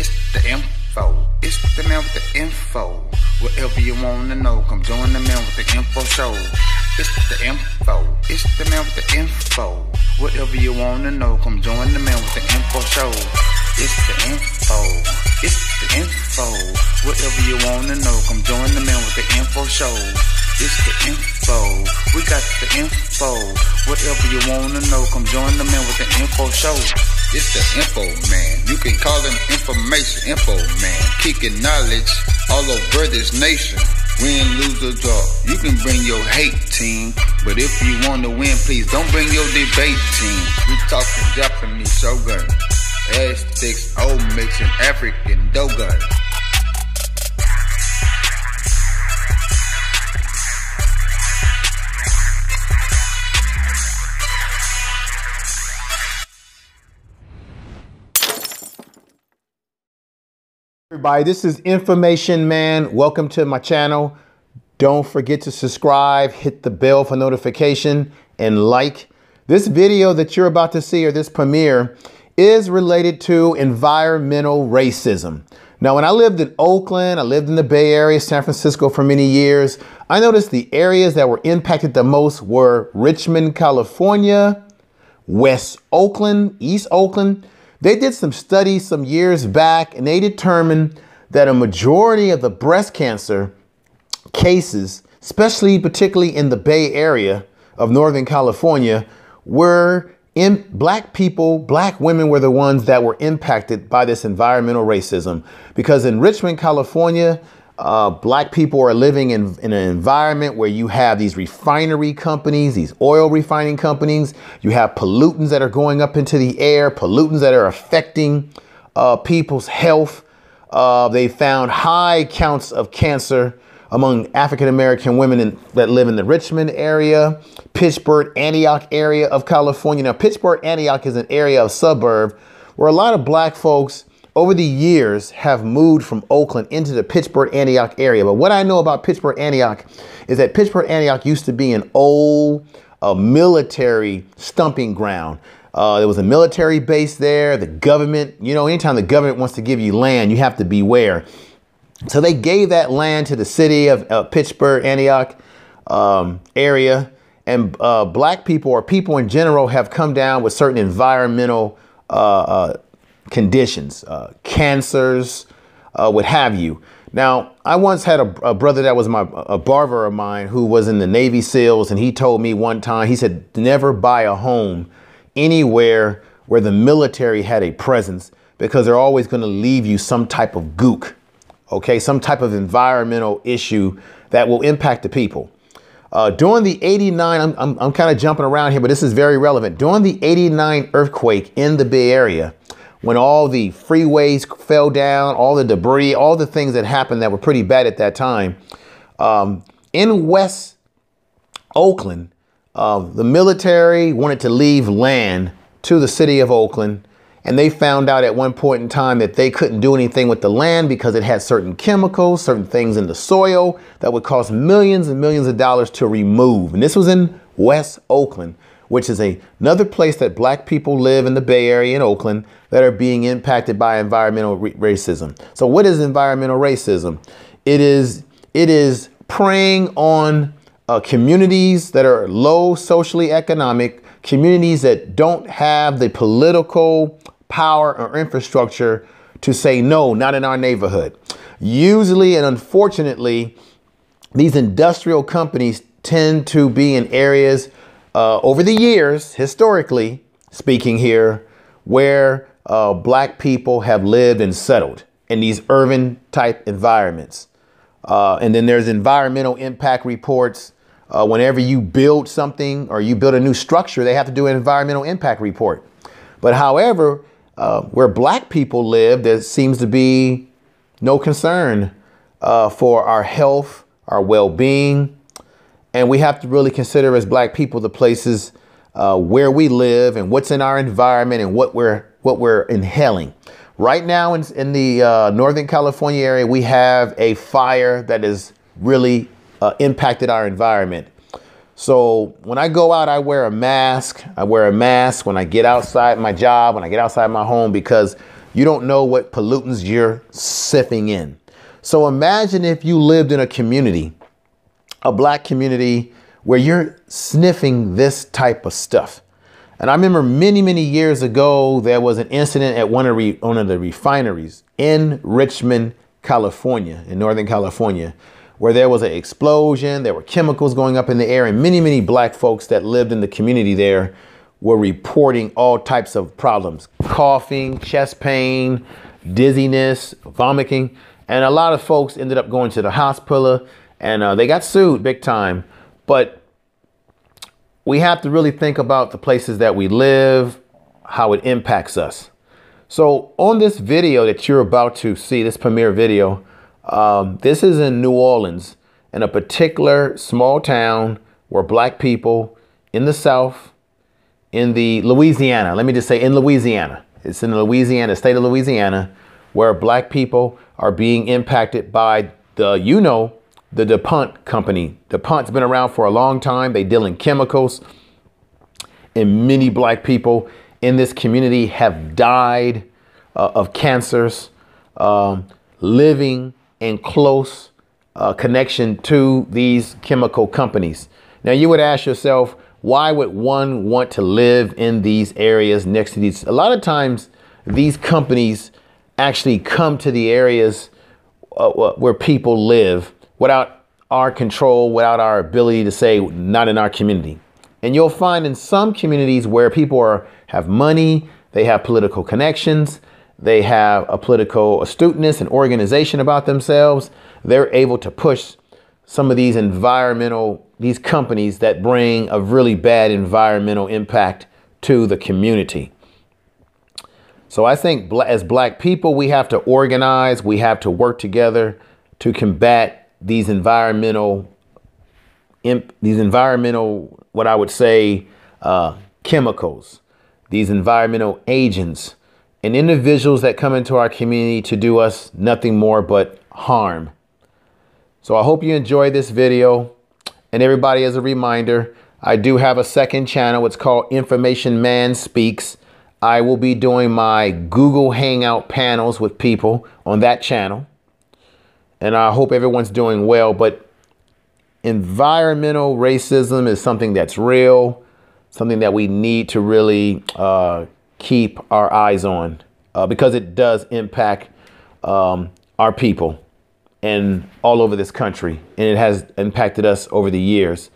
It's the info. It's the man with the info. Whatever you wanna know, come join the man with the info show. It's the info. It's the man with the info. Whatever you wanna know, come join the man with the info show. It's the info. It's the info. Whatever you wanna know, come join the man with the info show. It's the info. We got the info. Whatever you wanna know, come join the man with the info show. It's the info man. You can call him information info man. Kicking knowledge all over this nation. Win, lose, or draw. You can bring your hate team, but if you want to win, please don't bring your debate team. We talking Japanese shogun, Aztecs, old mixing African dogun. Everybody, this is Information Man. Welcome to my channel. Don't forget to subscribe, hit the bell for notification, and like. This video that you're about to see, or this premiere, is related to environmental racism. Now, when I lived in Oakland, I lived in the Bay Area, San Francisco for many years, I noticed the areas that were impacted the most were Richmond, California, West Oakland, East Oakland. They did some studies some years back, and they determined that a majority of the breast cancer cases, particularly in the Bay Area of Northern California, were in black people. Black women were the ones that were impacted by this environmental racism, because in Richmond, California, black people are living in an environment where you have these refinery companies, these oil refining companies. You have pollutants that are going up into the air, pollutants that are affecting people's health. They found high counts of cancer among African-American women that live in the Richmond area, Pittsburgh, Antioch area of California. Now, Pittsburgh, Antioch is an area of suburb where a lot of black folks over the years have moved from Oakland into the Pittsburgh, Antioch area. But what I know about Pittsburgh, Antioch is that Pittsburgh, Antioch used to be an old military stomping ground. There was a military base there. The government, anytime the government wants to give you land, you have to beware. So they gave that land to the city of Pittsburgh, Antioch area. And black people, or people in general, have come down with certain environmental conditions, cancers, what have you. Now, I once had a brother that was a barber of mine who was in the Navy SEALs, and he told me one time, he said, never buy a home anywhere where the military had a presence, because they're always going to leave you some type of gook, okay, some type of environmental issue that will impact the people. During the 89, I'm kind of jumping around here, but this is very relevant. During the 89 earthquake in the Bay Area, when all the freeways fell down, all the debris, all the things that happened that were pretty bad at that time, in West Oakland, the military wanted to leave land to the city of Oakland, and they found out at one point in time that they couldn't do anything with the land because it had certain chemicals, certain things in the soil that would cost millions and millions of dollars to remove. And this was in West Oakland, which is another place that black people live in the Bay Area in Oakland that are being impacted by environmental racism. So what is environmental racism? It is preying on communities that are low socially economic, communities that don't have the political power or infrastructure to say, no, not in our neighborhood. Usually, and unfortunately, these industrial companies tend to be in areas over the years, historically speaking here, where black people have lived and settled in these urban type environments. And then there's environmental impact reports. Whenever you build something or you build a new structure, they have to do an environmental impact report. But however, where black people live, there seems to be no concern for our health, our well-being. And we have to really consider as black people the places where we live and what's in our environment and what we're inhaling. Right now in the Northern California area, we have a fire that has really impacted our environment. So when I go out, I wear a mask. I wear a mask when I get outside my job, when I get outside my home, because You don't know what pollutants you're sifting in. So imagine if you lived in a community, a black community, where you're sniffing this type of stuff. And I remember many years ago, there was an incident at one of the refineries in Richmond, California, in Northern California, where there was an explosion. There were chemicals going up in the air, and many black folks that lived in the community there were reporting all types of problems: coughing, chest pain, dizziness, vomiting. And a lot of folks ended up going to the hospital, and they got sued big time. But we have to really think about the places that we live, how it impacts us. So on this video that you're about to see, this premiere video, this is in New Orleans, in a particular small town where black people in the South, in the Louisiana, let me just say in Louisiana. It's in Louisiana, state of Louisiana, where black people are being impacted by the DuPont company. DuPont's been around for a long time. They deal in chemicals, and many black people in this community have died of cancers, living in close connection to these chemical companies. Now you would ask yourself, why would one want to live in these areas next to these? A lot of times these companies actually come to the areas where people live without our control, without our ability to say, not in our community. And you'll find in some communities where people have money, they have political connections, they have a political astuteness and organization about themselves, they're able to push some of these these companies that bring a really bad environmental impact to the community. So I think as black people, we have to organize, we have to work together to combat these environmental, what I would say, chemicals, these environmental agents, and individuals that come into our community to do us nothing more but harm. So I hope you enjoyed this video. And everybody, as a reminder, I do have a second channel. It's called Information Man Speaks. I will be doing my Google Hangout panels with people on that channel. And I hope everyone's doing well. But environmental racism is something that's real, something that we need to really keep our eyes on because it does impact our people and all over this country. And it has impacted us over the years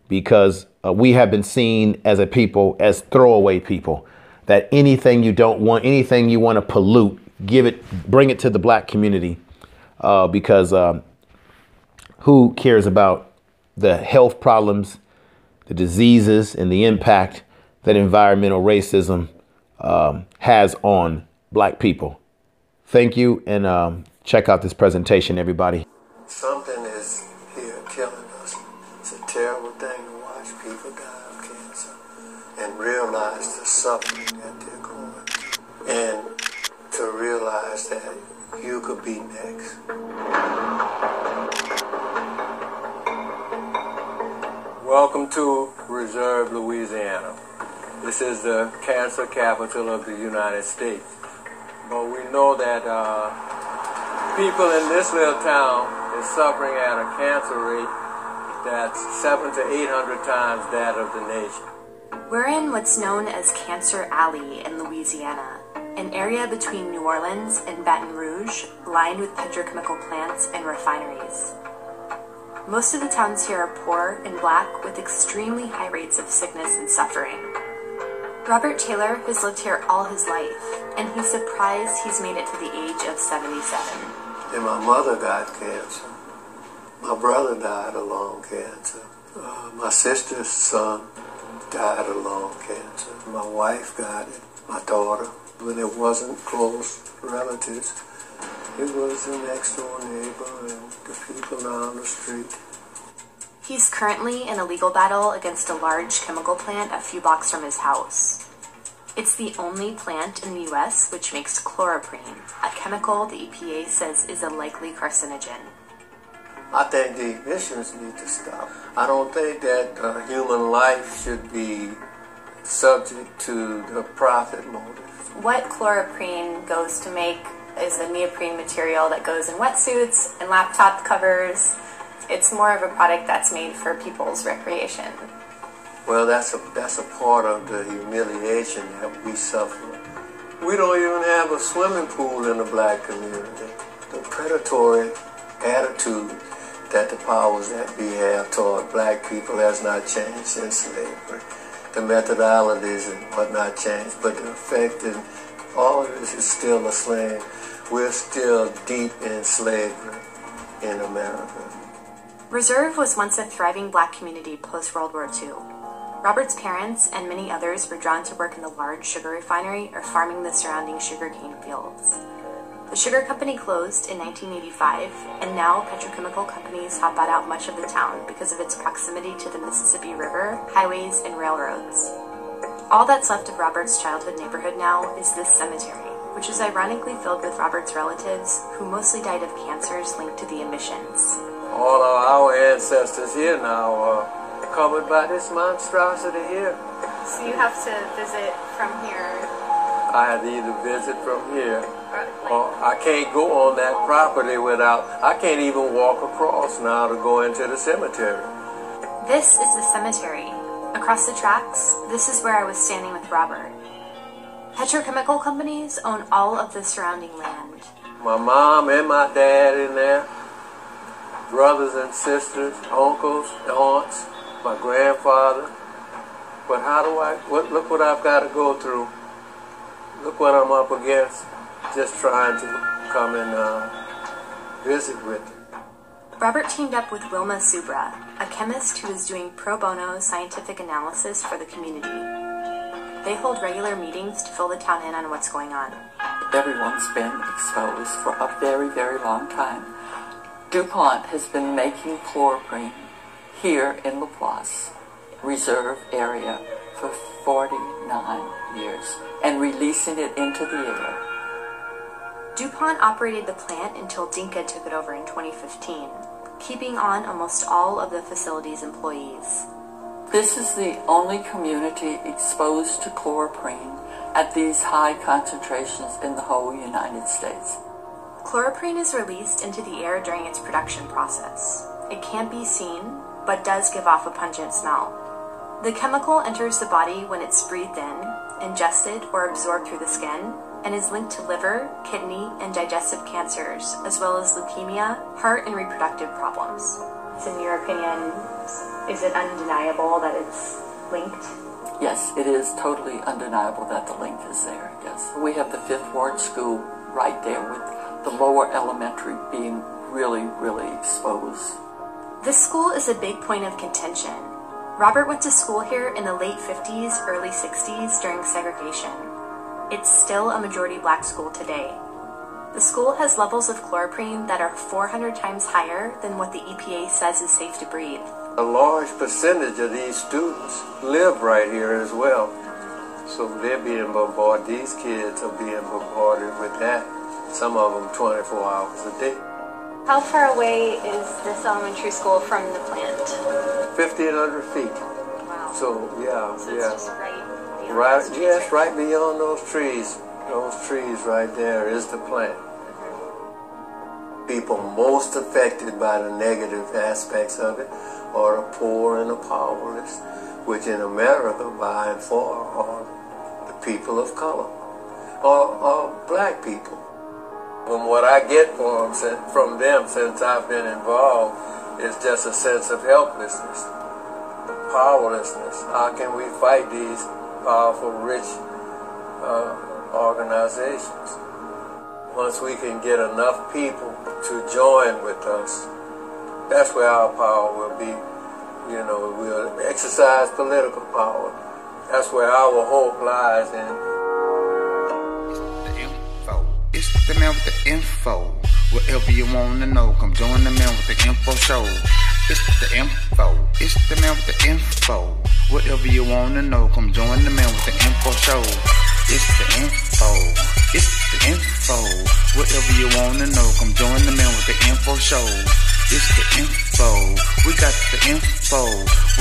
because we have been seen as a people as throwaway people, that anything you don't want, anything you want to pollute, bring it to the black community. Because who cares about the health problems, the diseases, and the impact that environmental racism has on black people? Thank you, and check out this presentation, everybody. Something is here killing us. It's a terrible thing to watch people die of cancer and realize the suffering that they're going through, and to realize that you could be next. Welcome to Reserve, Louisiana. This is the cancer capital of the United States. But we know that people in this little town is suffering at a cancer rate that's 700 to 800 times that of the nation. We're in what's known as Cancer Alley in Louisiana, an area between New Orleans and Baton Rouge, lined with petrochemical plants and refineries. Most of the towns here are poor and black, with extremely high rates of sickness and suffering. Robert Taylor has lived here all his life, and he's surprised he's made it to the age of 77. And my mother got cancer. My brother died of lung cancer. My sister's son died of lung cancer. My wife got it. My daughter. When it wasn't close relatives, it was the next door neighbor and the people down the street. He's currently in a legal battle against a large chemical plant a few blocks from his house. It's the only plant in the U.S. which makes chloroprene, a chemical the EPA says is a likely carcinogen. I think the emissions need to stop. I don't think that human life should be subject to the profit motive. What chloroprene goes to make is a neoprene material that goes in wetsuits and laptop covers. It's more of a product that's made for people's recreation. Well, that's a part of the humiliation that we suffer. We don't even have a swimming pool in the black community. The predatory attitude that the powers that be have toward black people has not changed since slavery. The methodologies and whatnot changed, but the effect and all of this is still a slang. We're still deep in slavery in America. Reserve was once a thriving black community post-World War II. Robert's parents and many others were drawn to work in the large sugar refinery or farming the surrounding sugarcane fields. The sugar company closed in 1985, and now petrochemical companies have bought out much of the town because of its proximity to the Mississippi River, highways, and railroads. All that's left of Robert's childhood neighborhood now is this cemetery, which is ironically filled with Robert's relatives who mostly died of cancers linked to the emissions. All of our ancestors here now are covered by this monstrosity here. So you have to visit from here? I have to either visit from here or I can't go on that property without, I can't even walk across now to go into the cemetery. This is the cemetery. Across the tracks, this is where I was standing with Robert. Petrochemical companies own all of the surrounding land. My mom and my dad in there, brothers and sisters, uncles, aunts, my grandfather. But look what I've got to go through. Look what I'm up against, just trying to come and visit with them. Robert teamed up with Wilma Subra, a chemist who is doing pro bono scientific analysis for the community. They hold regular meetings to fill the town in on what's going on. Everyone's been exposed for a very, very long time. DuPont has been making chloroprene here in Laplace Reserve area for 49 years and releasing it into the air. DuPont operated the plant until Dinka took it over in 2015, keeping on almost all of the facility's employees. This is the only community exposed to chloroprene at these high concentrations in the whole United States. Chloroprene is released into the air during its production process. It can't be seen, but does give off a pungent smell. The chemical enters the body when it's breathed in, ingested, or absorbed through the skin, and is linked to liver, kidney, and digestive cancers, as well as leukemia, heart, and reproductive problems. So in your opinion, is it undeniable that it's linked? Yes, it is totally undeniable that the link is there, yes. We have the 5th Ward School right there with the lower elementary being really, really exposed. This school is a big point of contention. Robert went to school here in the late 50s, early 60s during segregation. It's still a majority black school today. The school has levels of chloroprene that are 400 times higher than what the EPA says is safe to breathe. A large percentage of these students live right here as well. So they're being bombarded, these kids are being bombarded with that. Some of them 24 hours a day. How far away is this elementary school from the plant? 1,500 feet. Wow. So, yeah, so yeah. It's just right beyond Right, those trees, yes, right? right beyond those trees. Those trees right there is the plant. People most affected by the negative aspects of it are the poor and the powerless, which in America, by and far, are the people of color, or black people. And what I get from them since I've been involved is just a sense of helplessness, powerlessness. How can we fight these powerful, rich organizations? Once we can get enough people to join with us, that's where our power will be. You know, we'll exercise political power. That's where our hope lies in. It's the man with the info. Whatever you want to know, come join the man with the info show. It's the info. It's the man with the info. Whatever you want to know, come join the man with the info show. It's the info. It's the info. Whatever you want to know, come join the man with the info show. It's the info. We got the info.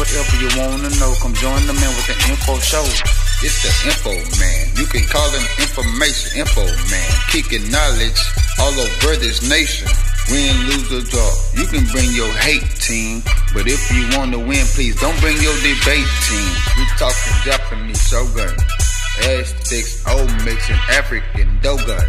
Whatever you wanna know, come join the man with the info show. It's the info man. You can call him information info man. Kicking knowledge all over this nation. Win, lose, or draw. You can bring your hate team, but if you want to win, please don't bring your debate team. We talking Japanese shogun, Aztecs, old mix, and African dogun.